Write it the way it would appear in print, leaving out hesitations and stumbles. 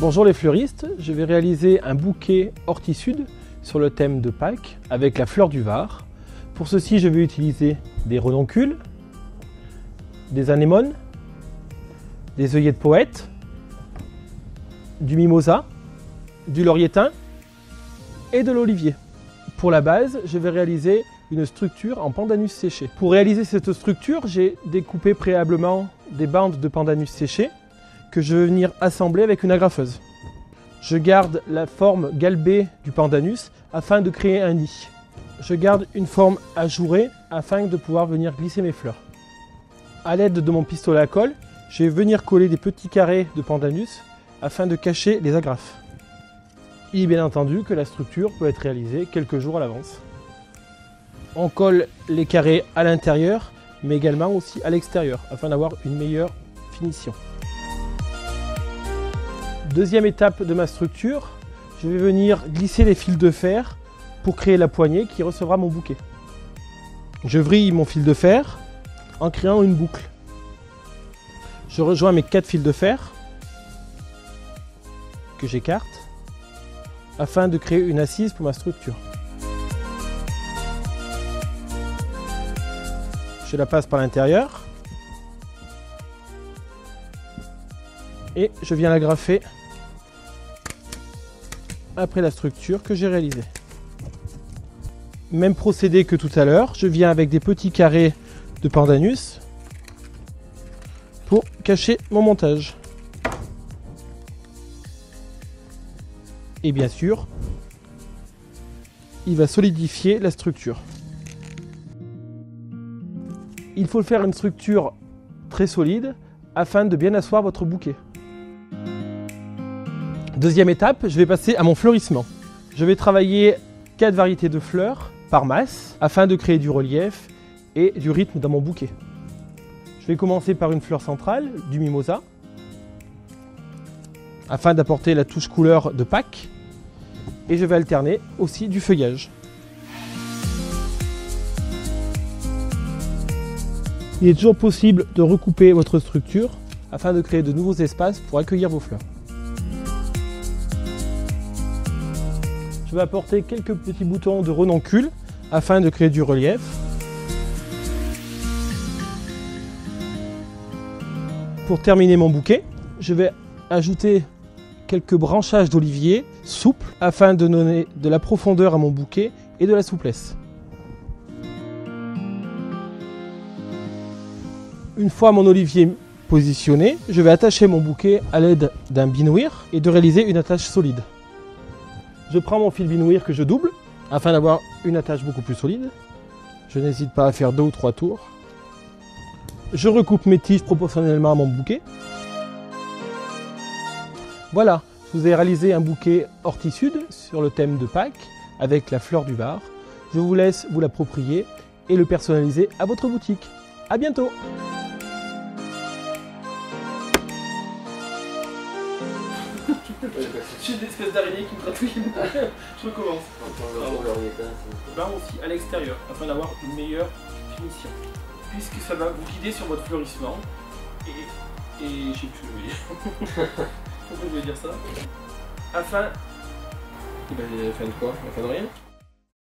Bonjour les fleuristes, je vais réaliser un bouquet horti-sud sur le thème de Pâques avec la fleur du Var. Pour ceci, je vais utiliser des renoncules, des anémones, des œillets de poète, du mimosa, du laurier thym et de l'olivier. Pour la base, je vais réaliser une structure en pandanus séché. Pour réaliser cette structure, j'ai découpé préalablement des bandes de pandanus séchées que je vais venir assembler avec une agrafeuse. Je garde la forme galbée du pandanus afin de créer un nid. Je garde une forme ajourée afin de pouvoir venir glisser mes fleurs. A l'aide de mon pistolet à colle, je vais venir coller des petits carrés de pandanus afin de cacher les agrafes. Il est bien entendu que la structure peut être réalisée quelques jours à l'avance. On colle les carrés à l'intérieur, mais également aussi à l'extérieur, afin d'avoir une meilleure finition. Deuxième étape de ma structure, je vais venir glisser les fils de fer pour créer la poignée qui recevra mon bouquet. Je vrille mon fil de fer en créant une boucle. Je rejoins mes 4 fils de fer que j'écarte afin de créer une assise pour ma structure. Je la passe par l'intérieur et je viens l'agrafer après la structure que j'ai réalisée. Même procédé que tout à l'heure, je viens avec des petits carrés de pandanus pour cacher mon montage. Et bien sûr, il va solidifier la structure. Il faut faire une structure très solide afin de bien asseoir votre bouquet. Deuxième étape, je vais passer à mon fleurissement. Je vais travailler 4 variétés de fleurs par masse afin de créer du relief et du rythme dans mon bouquet. Je vais commencer par une fleur centrale, du mimosa, afin d'apporter la touche couleur de Pâques, et je vais alterner aussi du feuillage. Il est toujours possible de recouper votre structure afin de créer de nouveaux espaces pour accueillir vos fleurs. Je vais apporter quelques petits boutons de renoncules afin de créer du relief. Pour terminer mon bouquet, je vais ajouter quelques branchages d'olivier souples afin de donner de la profondeur à mon bouquet et de la souplesse. Une fois mon olivier positionné, je vais attacher mon bouquet à l'aide d'un binouir et de réaliser une attache solide. Je prends mon fil binouir que je double afin d'avoir une attache beaucoup plus solide. Je n'hésite pas à faire 2 ou 3 tours. Je recoupe mes tiges proportionnellement à mon bouquet. Voilà, je vous ai réalisé un bouquet horti-sud sur le thème de Pâques avec la fleur du Var. Je vous laisse vous l'approprier et le personnaliser à votre boutique. À bientôt! J'ai une espèce d'araignée qui me gratouille. Je recommence. Là aussi à l'extérieur, afin d'avoir une meilleure finition. Puisque ça va vous guider sur votre fleurissement. Et je sais plus ce que je veux dire. Pourquoi je vais dire ça? Afin de quoi? Afin de rien.